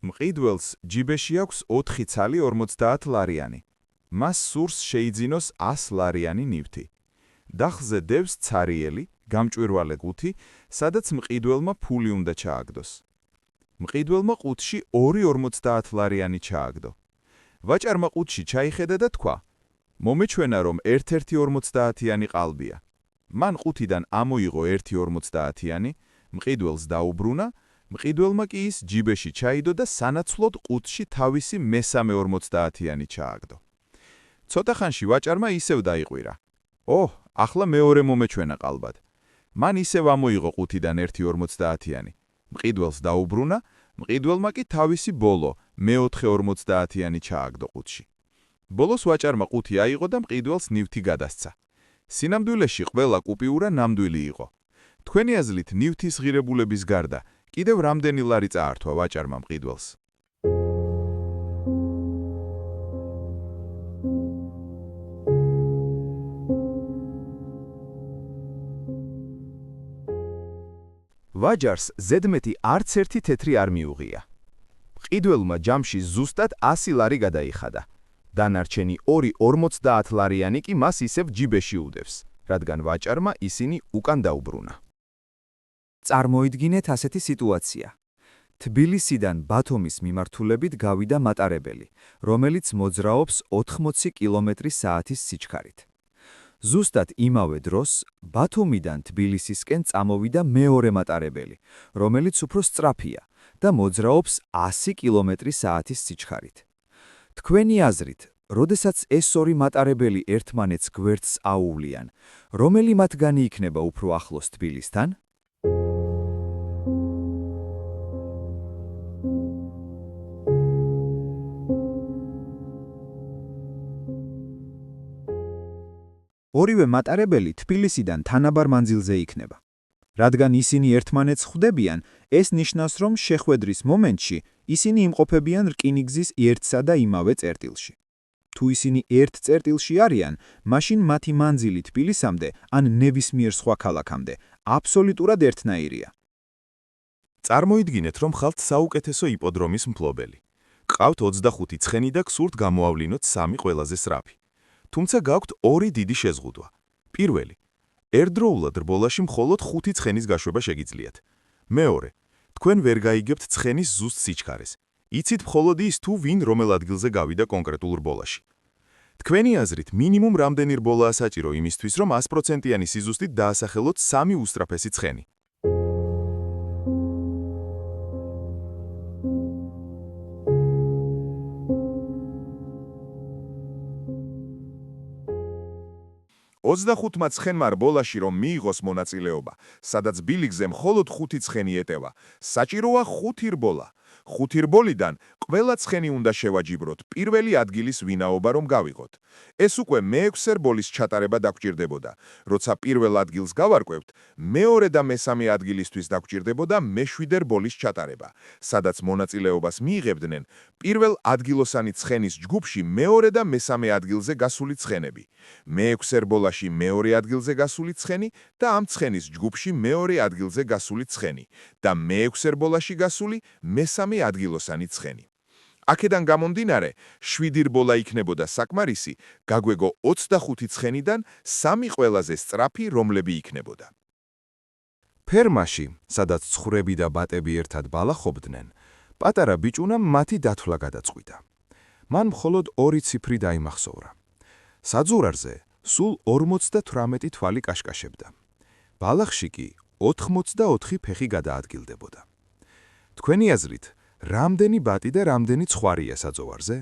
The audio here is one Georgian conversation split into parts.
მყიდველს ჯიბეში აქვს 4 ცალი 50 ლარიანი. მას სურს შეიძინოს 100 ლარიანი ნივთი. დახზე დევს ცარიელი, გამჭვირვალე ყუთი, სადაც მყიდველმა ფული უნდა ჩააგდოს. მყიდველმა ყუთში 2 50 ლარიანი ჩააგდო. ვაჭარმა ყუთში ჩაიხედა და თქვა: მომეჩვენა რომ ერთ-ერთი 50-იანი ყალბია. მან ყუთიდან ამოიღო 1 50-იანი, მყიდველს დაუბრუნა, მყიდველმა კი ის ჯიბეში ჩაიდო და სანაცვლოდ ყუთში თავისი მესამე 50-იანი ჩააგდო. ცოტა ხანში ვაჭარმა ისევ დაიყვირა. ოჰ, ახლა მეორე მომეჩვენა ყალბად. მან ისევ ამოიღო ყუთიდან 1 50-იანი. მყიდველს დაუბრუნა, მყიდველმა კი თავისი ბოლო მეოთხე 50-იანი ჩააგდო ყუთში. ბოლოს ვაჭარმა ყუთი აიღო და მყიდველს ნივთი გადასცა. სინამდვილეში ყველა კუპიურა ნამდვილი იყო. თქვენი აზრით ნივთის ღირებულების გარდა კიდევ რამდენი ლარი წაართვა ვაჭარმა მყიდველს? ვაჯარს ზედმეტი არც ერთი თეთრი არ მიუღია. მყიდველმა ჯამში ზუსტად 100 ლარი გადაიხადა. დანარჩენი 2 50 ლარიანი კი მას ისევ ჯიბეში უდევს, რადგან ვაჭარმა ისინი უკან დაუბრუნა. წარმოიდგინეთ ასეთი სიტუაცია. თბილისიდან ბათუმის მიმართულებით გავიდა მატარებელი, რომელიც მოძრაობს 80 კმ/სთ-ის სიჩქარით. ზუსტად იმავე დროს ბათუმიდან თბილისისკენ წამოვიდა მეორე მატარებელი, რომელიც უფრო სწრაფია და მოძრაობს 100 კმ/სთ-ის სიჩქარით. თქვენი აზრით, როდესაც ეს ორი მატარებელი ერთმანეთს გვერდს აუვლიან, რომელი მათგანი იქნება უფრო ახლოს თბილისთან? ორივე მატარებელი თბილისიდან თანაბარ მანძილზე იქნება. რადგან ისინი ერთმანეთს ხვდებიან, ეს ნიშნავს, რომ შეხვედრის მომენტში ისინი იმყოფებიან რკინიგზის ერთსა და იმავე წერტილში. თუ ისინი ერთ წერტილში არიან, მაშინ მათი მანძილი თბილისამდე ან ნებისმიერ სხვა ქალაქამდე აბსოლუტურად ერთნაირია. წარმოიდგინეთ, რომ ხალთ საუკეთესო იპოდრომის მფლობელი. გყავთ 25 ცხენი და გსურთ გამოავლინოთ 3 ყველაზე სწრაფი. თუმცა გაქვთ 2 დიდი შეზღუდვა. პირველი, ერთდროულად რბოლაში მხოლოდ 5 ცხენის გაშვება შეგიძლიათ. მეორე, თქვენ ვერ გაიგებთ ცხენის ზუსტ სიჩქარეს. იცით მხოლოდ ის თუ ვინ რომელ ადგილზე გავიდა კონკრეტულ რბოლაში. თქვენი აზრით, მინიმუმ რამდენი რბოლაა საჭირო იმისთვის, რომ 100%-იანი სიზუსტით დაასახელოთ 3 უსწრაფესი ცხენი? ოცდახუთმა ცხენმა რბოლაში რომ მიიღოს მონაწილეობა, სადაც ბილიკზე მხოლოდ 5 ცხენი ეტევა, საჭიროა 5 რბოლა. 5 რბოლიდან ყველა ცხენი უნდა შევაჯიბროთ პირველი ადგილის ვინაობა რომ გავიღოთ. ეს უკვე მე-6 რბოლის ჩატარება დაგჭირდებოდა. როცა პირველ ადგილს გავარკვევთ, მეორე და მესამე ადგილისთვის დაგჭირდებოდა მე-7 რბოლის ჩატარება, სადაც მონაწილეობას მიიღებდნენ პირველ ადგილოსანი ცხენის ჯგუფში მეორე და მესამე ადგილზე გასული ცხენები. მე-6 რბოლაში მეორე ადგილზე გასული ცხენი და ამ ცხენის ჯგუფში მეორე ადგილზე გასული ცხენი და მე-6 რბოლაში გასული მესამე ადგილოსანი ცხენი. აქედან გამომდინარე, 7 რბოლა იქნებოდა საკმარისი, გაგვეგო 25 ცხენიდან 3 ყველაზე სწრაფი რომლები იქნებოდა. ფერმაში, სადაც ცხვრები და ბატები ერთად ბალახობდნენ, პატარა ბიჭუნამ მათი დათვლა გადაწყვიტა. მან მხოლოდ 2 ციფრი დაიმახსოვრა. საძურარზე სულ 58 თვალი კაშკაშებდა. ბალახში კი 84 ფეხი გადაადგილდებოდა. თქვენი აზრით, რამდენი ბატი და რამდენი ცხვარია საძოვარზე?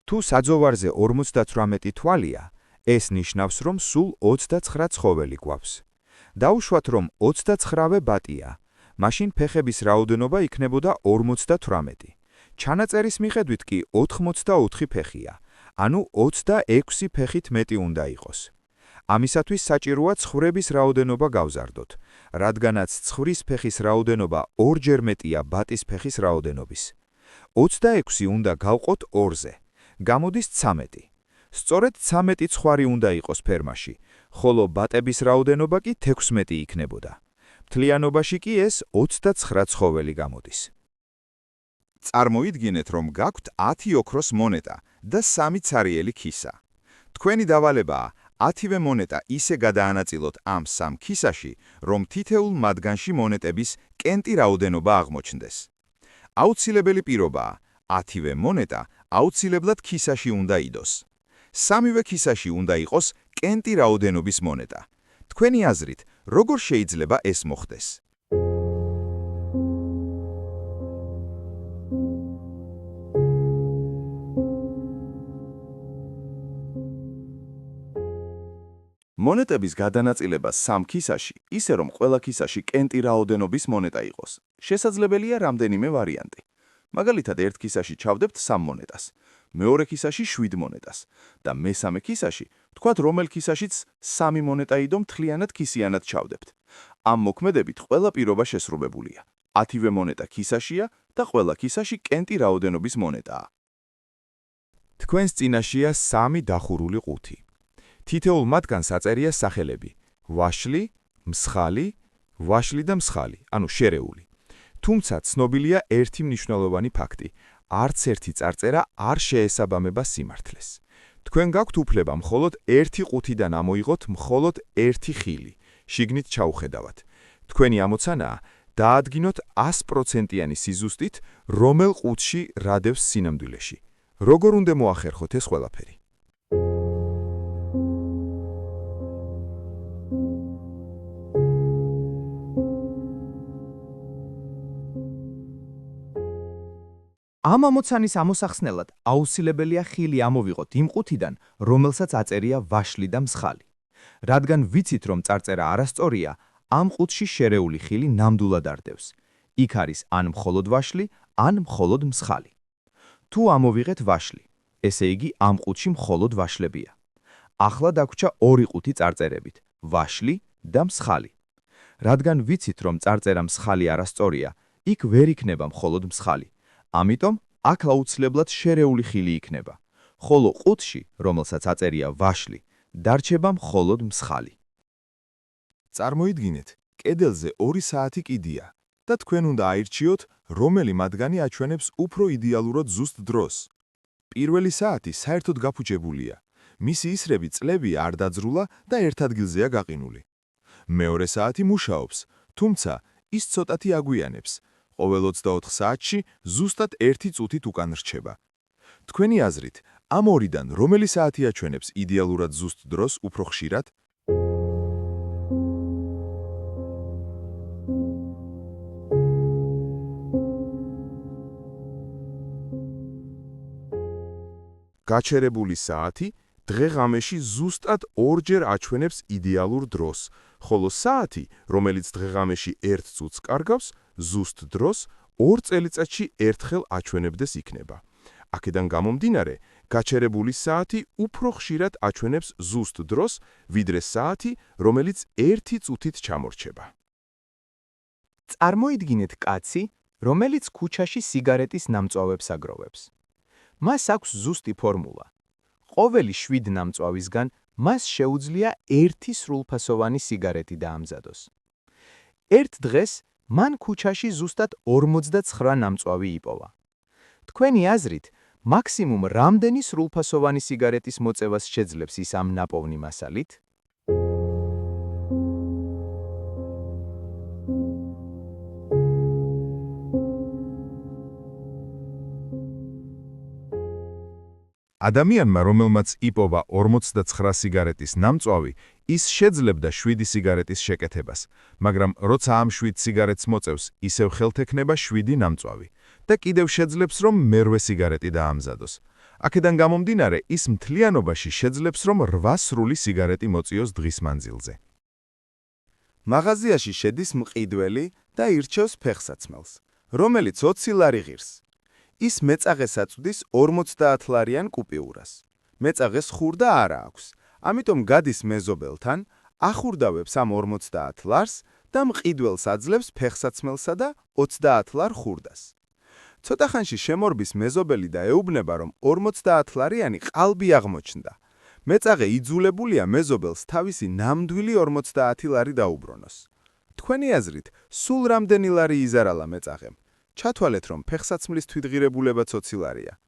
თუ საძოვარზე 58 თვალია, ეს ნიშნავს, რომ სულ 29 ცხოველი გვაქვს. დაუშვათ, რომ 29-ვე ბატია, მაშინ ფეხების რაოდენობა იქნებოდა 58. ჩანაწერის მიხედვით კი 84 ფეხია, ანუ 26 ფეხით მეტი უნდა იყოს. ამისათვის საჭიროა ცხვრების რაოდენობა გავზარდოთ, რადგანაც ცხვრის ფეხის რაოდენობა 2-ჯერ მეტია ბატის ფეხის რაოდენობის. 26 უნდა გავყოთ 2-ზე. გამოდის 13. სწორედ 13 ცხვარი უნდა იყოს ფერმაში, ხოლო ბატების რაოდენობა კი 16 იქნებოდა. მთლიანობაში კი ეს 29 ცხოველი გამოდის. წარმოიდგინეთ, რომ გაქვთ 10 ოქროს მონეტა და 3 ცარიელი ქისა. თქვენი დავალებაა 10-ვე მონეტა ისე გადაანაწილოთ ამ 3 ქისაში, რომ თითოეულ მათგანში მონეტების კენტი რაოდენობა აღმოჩნდეს. აუცილებელი პირობაა 10-ვე მონეტა აუცილებლად ქისაში უნდა იდოს. 3-ვე ქისაში უნდა იყოს კენტი რაოდენობის მონეტა. თქვენი აზრით, როგორ შეიძლება ეს მოხდეს? მონეტების გადანაწილება 3 ქისაში, ისე რომ ყველა ქისაში კენტი რაოდენობის მონეტა იყოს. შესაძლებელია რამდენიმე ვარიანტი. მაგალითად, ერთ ქისაში ჩავდებთ 3 მონეტას, მეორე ქისაში 7 მონეტას და მესამე ქისაში, ვთქვათ, რომელ ქისაშიც 3 მონეტა იდო მთლიანად ქისიანად ჩავდებთ. ამ მოქმედებით ყველა პირობა შესრულებულია. 10-ვე მონეტა ქისაშია და ყველა ქისაში კენტი რაოდენობის მონეტაა. თქვენს წინაშია 3 დახურული ყუთი. თითოეულ მათგანს აწერია სახელები: ვაშლი, მსხალი, ვაშლი და მსხალი, ანუ შერეული. თუმცა ცნობილია ერთი მნიშვნელოვანი ფაქტი: არც ერთი წარწერა არ შეესაბამება სიმართლეს. თქვენ გაქვთ უფლება მხოლოდ ერთი ყუთიდან ამოიღოთ მხოლოდ ერთი ხილი, შიგნით ჩაუხედავთ. თქვენი ამოცანაა დაადგინოთ 100%-იანი სიზუსტით, რომელ ყუთში რა დევს სინამდვილეში. როგორ უნდა მოახერხოთ ეს ყველაფერი? ამ ამოცანის ამოსახსნელად აუცილებელია ხილი ამოვიღოთ იმ ყუთიდან, რომელსაც აწერია ვაშლი და მსხალი. რადგან ვიცით, რომ წარწერა არასწორია, ამ ყუთში შერეული ხილი ნამდვილად არ დევს. იქ არის ან მხოლოდ ვაშლი, ან მხოლოდ მსხალი. თუ ამოვიღეთ ვაშლი, ესე იგი ამ ყუთში მხოლოდ ვაშლებია. ახლა დაგვრჩა ორი ყუთი წარწერებით: ვაშლი და მსხალი. რადგან ვიცით, რომ წარწერა მსხალი არასწორია, იქ ვერ იქნება მხოლოდ მსხალი. ამიტომ აქ აუცილებლად შერეული ხილი იქნება, ხოლო ყუთში, რომელსაც აწერია ვაშლი, დარჩება მხოლოდ მსხალი. წარმოიდგინეთ, კედელზე 2 საათი კიდია და თქვენ უნდა აირჩიოთ, რომელი მათგანი აჩვენებს უფრო იდეალურად ზუსტ დროს. პირველი საათი საერთოდ გაფუჭებულია. მისი ისრები წლები არ დაძრულა და ერთ ადგილზეა გაყინული. მეორე საათი მუშაობს, თუმცა ის ცოტათი აგვიანებს. ყოველ 24 საათში ზუსტად 1 წუთით უკან რჩება. თქვენი აზრით, ამ ორიდან რომელი საათი აჩვენებს იდეალურად ზუსტ დროს უფრო ხშირად? გაჩერებული საათი დღე-ღამეში ზუსტად 2-ჯერ აჩვენებს იდეალურ დროს, ხოლო საათი, რომელიც დღე-ღამეში 1 წუთს კარგავს, ზუსტ დროს 2 წელიწადში ერთხელ აჩვენებდეს იქნება. აქედან გამომდინარე, გაჩერებული საათი უფრო ხშირად აჩვენებს ზუსტ დროს, ვიდრე საათი, რომელიც 1 წუთით ჩამორჩება. წარმოიდგინეთ კაცი, რომელიც ქუჩაში სიგარეტის ნამწვავებს აგროვებს. მას აქვს ზუსტი ფორმულა. ყოველი 7 ნამწვავისგან მას შეუძლია 1 სრულფასოვანი სიგარეტი დაამზადოს. ერთ დღეს მან ქუჩაში ზუსტად 49 ნამწვავი იპოვა. თქვენი აზრით, მაქსიმუმ რამდენი სრულფასოვანი სიგარეტის მოწევას შეძლებს ის ამ ნაპოვნი მასალით? ადამიანმა, რომელმაც იპოვა 49 სიგარეტის ნამწვავი, ის შეძლებდა 7 სიგარეტის შეკეთებას, მაგრამ როცა ამ 7 სიგარეტს მოწევს, ისევ ხელთექნება 7 ნამწვავი და კიდევ შეძლებს, რომ მერვე სიგარეტი დაამზადოს. აქედან გამომდინარე, ის მთლიანობაში შეძლებს, რომ 8 სრული სიგარეტი მოწიოს დღის მანძილზე. მაღაზიაში შედის მყიდველი და ირჩევს ფეხსაცმელს, რომელიც 20 ლარი ღირს. ის მეწაღეს აწვდის 50 ლარიან კუპიურას. მეწაღეს ხურდა არა აქვს, ამიტომ გადის მეზობელთან, ახურდავებს ამ 50 ლარს და მყიდველს აძლევს ფეხსაცმელსა და 20 ლარ ხურდას. ცოტა ხანში შემორბის მეზობელი და ეუბნება, რომ 50 ლარიანი ყალბი აღმოჩნდა. მეწაღე იძულებულია მეზობელს თავისი ნამდვილი 50 ლარი დაუბრუნოს. თქვენი აზრით, სულ რამდენი ლარი იზარალა მეწაღემ? ჩათვალეთ, რომ ფეხსაცმლის თვითღირებულება 20 ლარია.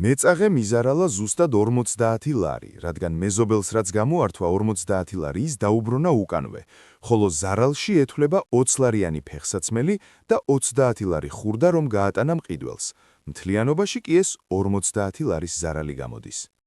მეწაღე მიზარალა ზუსტად 50 ლარი, რადგან მეზობელს რაც გამოართვა 50 ლარი ის დაუბრუნა უკანვე, ხოლო ზარალში ეთვლება 20 ლარიანი ფეხსაცმელი და 30 ლარი ხურდა რომ გაატანა მყიდველს. მთლიანობაში კი ეს 50 ლარის ზარალი გამოდის.